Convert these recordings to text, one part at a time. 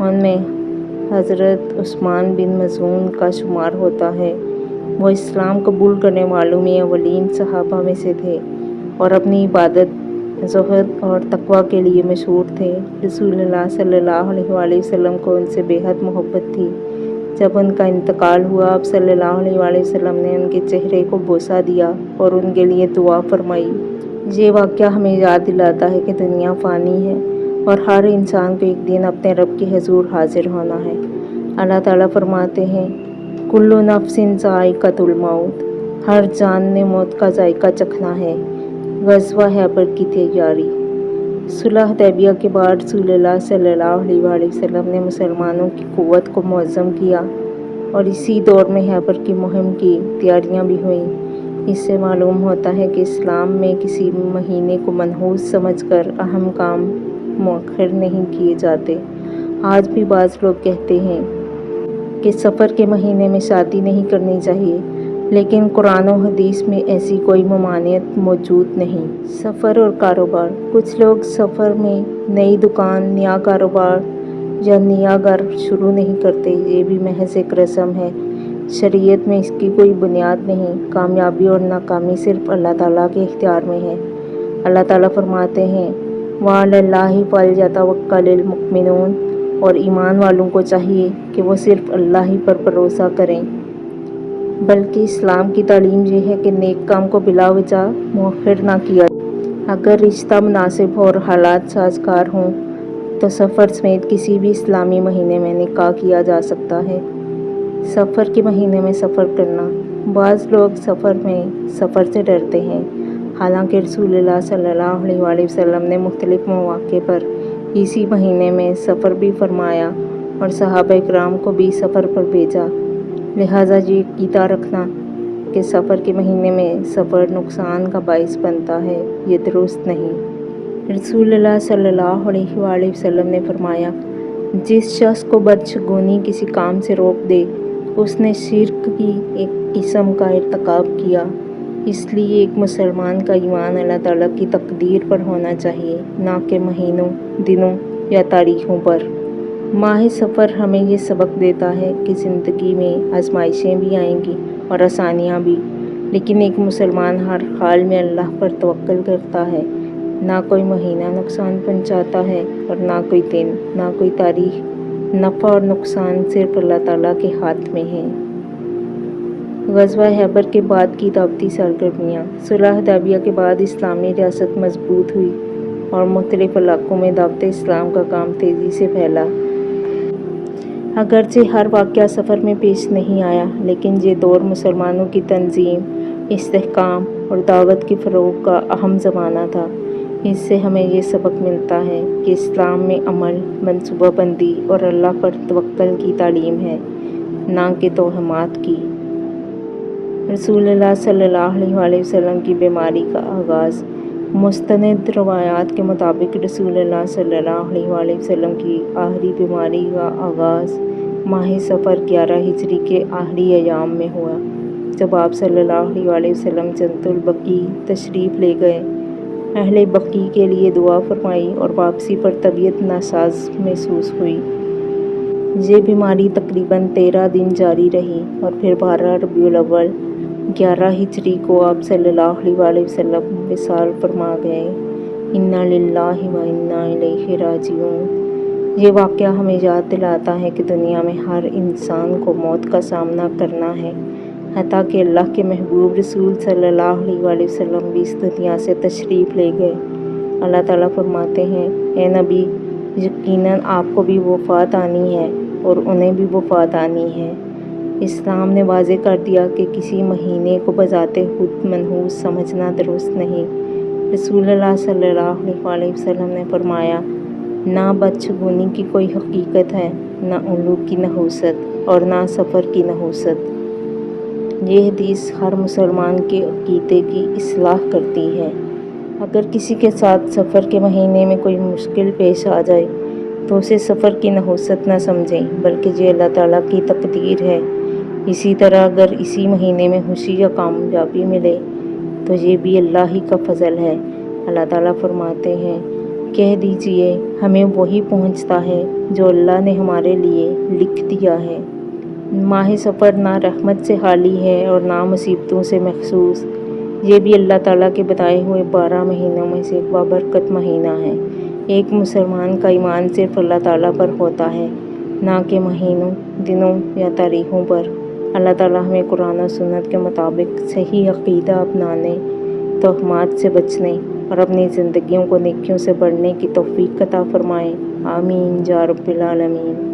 ان میں حضرت عثمان بن مظعون کا شمار ہوتا ہے۔ وہ اسلام قبول کرنے والوں میں اولین صحابہ میں سے تھے اور اپنی عبادت، زہد اور تقویٰ کے لیے مشہور تھے۔ رسول اللہ صلی اللہ علیہ وآلہ وسلم کو ان سے بے حد محبت تھی۔ جب ان کا انتقال ہوا، آپ صلی اللہ علیہ وآلہ وسلم نے ان کے چہرے کو بوسہ دیا اور ان کے لیے دعا فرمائی۔ یہ واقعہ ہمیں یاد دلاتا ہے کہ دنیا فانی ہے اور ہر انسان کو ایک دن اپنے رب کے حضور حاضر ہونا ہے۔ اللہ تعالیٰ فرماتے ہیں، کل نفس ذائقۃ الموت، ہر جان نے موت کا ذائقہ چکھنا ہے۔ غزوہ خیبر کی تیاری۔ صلح حدیبیہ کے بعد رسول اللہ صلی اللہ علیہ وآلہ وسلم نے مسلمانوں کی قوت کو معظم کیا اور اسی دور میں خیبر کی مہم کی تیاریاں بھی ہوئیں۔ اس سے معلوم ہوتا ہے کہ اسلام میں کسی مہینے کو منحوس سمجھ کر اہم کام مؤخر نہیں کیے جاتے۔ آج بھی بعض لوگ کہتے ہیں کہ سفر کے مہینے میں شادی نہیں کرنی چاہیے، لیکن قرآن و حدیث میں ایسی کوئی ممانعت موجود نہیں۔ سفر اور کاروبار۔ کچھ لوگ سفر میں نئی دکان، نیا کاروبار یا نیا گھر شروع نہیں کرتے۔ یہ بھی محض ایک رسم ہے، شریعت میں اس کی کوئی بنیاد نہیں۔ کامیابی اور ناکامی صرف اللہ تعالیٰ کے اختیار میں ہے۔ اللہ تعالیٰ فرماتے ہیں، وَعَلَى اللَّهِ فَلْيَتَوَكَّلِ الْمُؤْمِنُونَ، اور ایمان والوں کو چاہیے کہ وہ صرف اللہ ہی پر بھروسہ کریں۔ بلکہ اسلام کی تعلیم یہ ہے کہ نیک کام کو بلا وجہ مؤخر نہ کیا جائے۔ اگر رشتہ مناسب اور حالات سازگار ہوں تو سفر سمیت کسی بھی اسلامی مہینے میں نکاح کیا جا سکتا ہے۔ سفر کے مہینے میں سفر کرنا۔ بعض لوگ سفر میں سفر سے ڈرتے ہیں، حالانکہ رسول اللہ صلی اللہ علیہ وآلہ وسلم نے مختلف مواقع پر اسی مہینے میں سفر بھی فرمایا اور صحابہ اکرام کو بھی سفر پر بھیجا۔ لہٰذا یہ عقیدہ رکھنا کہ سفر کے مہینے میں سفر نقصان کا باعث بنتا ہے، یہ درست نہیں۔ رسول اللہ صلی اللہ علیہ وآلہ وسلم نے فرمایا، جس شخص کو بدشگونی کسی کام سے روک دے، اس نے شرک کی ایک قسم کا ارتکاب کیا۔ اس لیے ایک مسلمان کا ایمان اللہ تعالیٰ کی تقدیر پر ہونا چاہیے، نہ کہ مہینوں، دنوں یا تاریخوں پر۔ ماہ سفر ہمیں یہ سبق دیتا ہے کہ زندگی میں آزمائشیں بھی آئیں گی اور آسانیاں بھی، لیکن ایک مسلمان ہر حال میں اللہ پر توکل کرتا ہے۔ نہ کوئی مہینہ نقصان پہنچاتا ہے اور نہ کوئی دن، نہ کوئی تاریخ۔ نفع اور نقصان صرف اللہ تعالیٰ کے ہاتھ میں ہے۔ غزوہ خیبر کے بعد کی دعوتی سرگرمیاں۔ صلح حدیبیہ کے بعد اسلامی ریاست مضبوط ہوئی اور مختلف علاقوں میں دعوت اسلام کا کام تیزی سے پھیلا۔ اگرچہ ہر واقعہ سفر میں پیش نہیں آیا، لیکن یہ دور مسلمانوں کی تنظیم، استحکام اور دعوت کے فروغ کا اہم زمانہ تھا۔ اس سے ہمیں یہ سبق ملتا ہے کہ اسلام میں عمل، منصوبہ بندی اور اللہ پر توکل کی تعلیم ہے، نہ کہ توہمات کی۔ رسول اللہ صلی اللہ علیہ وآلہ وسلم کی بیماری کا آغاز۔ مستند روایات کے مطابق رسول اللہ صلی اللہ علیہ وآلہ وسلم کی آخری بیماری کا آغاز ماہ سفر 11 ہجری کے آخری ایام میں ہوا، جب آپ صلی اللہ علیہ وآلہ وسلم جنت البقیع تشریف لے گئے۔ اہل بقیع کے لیے دعا فرمائی اور واپسی پر طبیعت ناساز محسوس ہوئی۔ یہ بیماری تقریباً 13 دن جاری رہی اور پھر 12 ربیع الاول 11 ہجری کو آپ صلی اللہ علیہ وآلہ وسلم وصال فرما گئے۔ انا للہ و انا الیہ راجعون۔ یہ واقعہ ہمیں یاد دلاتا ہے کہ دنیا میں ہر انسان کو موت کا سامنا کرنا ہے، حتیٰ کہ اللہ کے محبوب رسول صلی اللہ علیہ وآلہ وسلم بھی اس دنیا سے تشریف لے گئے۔ اللہ تعالیٰ فرماتے ہیں، اے نبی، یقیناً آپ کو بھی وفات آنی ہے اور انہیں بھی وفات آنی ہے۔ اسلام نے واضح کر دیا کہ کسی مہینے کو بذات خود منحوس سمجھنا درست نہیں۔ رسول اللہ صلی اللہ علیہ وآلہ وسلم نے فرمایا، نہ بدشگونی کی کوئی حقیقت ہے، نہ علو کی نحوست اور نہ سفر کی نحوست۔ یہ حدیث ہر مسلمان کے عقیدے کی اصلاح کرتی ہے۔ اگر کسی کے ساتھ سفر کے مہینے میں کوئی مشکل پیش آ جائے تو اسے سفر کی نحوست نہ سمجھیں، بلکہ یہ اللہ تعالیٰ کی تقدیر ہے۔ اسی طرح اگر اسی مہینے میں خوشی یا کامیابی ملے تو یہ بھی اللہ ہی کا فضل ہے۔ اللہ تعالیٰ فرماتے ہیں، کہہ دیجئے ہمیں وہی پہنچتا ہے جو اللہ نے ہمارے لیے لکھ دیا ہے۔ ماہ سفر نہ رحمت سے خالی ہے اور نہ مصیبتوں سے محفوظ۔ یہ بھی اللہ تعالیٰ کے بتائے ہوئے 12 مہینوں میں سے ایک بابرکت مہینہ ہے۔ ایک مسلمان کا ایمان صرف اللہ تعالیٰ پر ہوتا ہے، نہ کہ مہینوں، دنوں یا تاریخوں پر۔ اللہ تعالیٰ ہمیں قرآن و سنت کے مطابق صحیح عقیدہ اپنانے، توہمات سے بچنے اور اپنی زندگیوں کو نیکیوں سے بڑھنے کی توفیق عطا فرمائے۔ آمین یا رب العالمین۔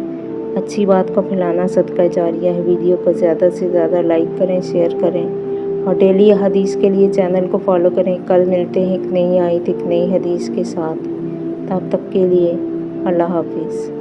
اچھی بات کو پھیلانا صدقہ جاریہ ہے۔ ویڈیو کو زیادہ سے زیادہ لائک کریں، شیئر کریں اور ڈیلی حدیث کے لیے چینل کو فالو کریں۔ کل ملتے ہیں ایک نئی آیت، ایک نئی حدیث کے ساتھ۔ تب تک کے لیے اللہ حافظ۔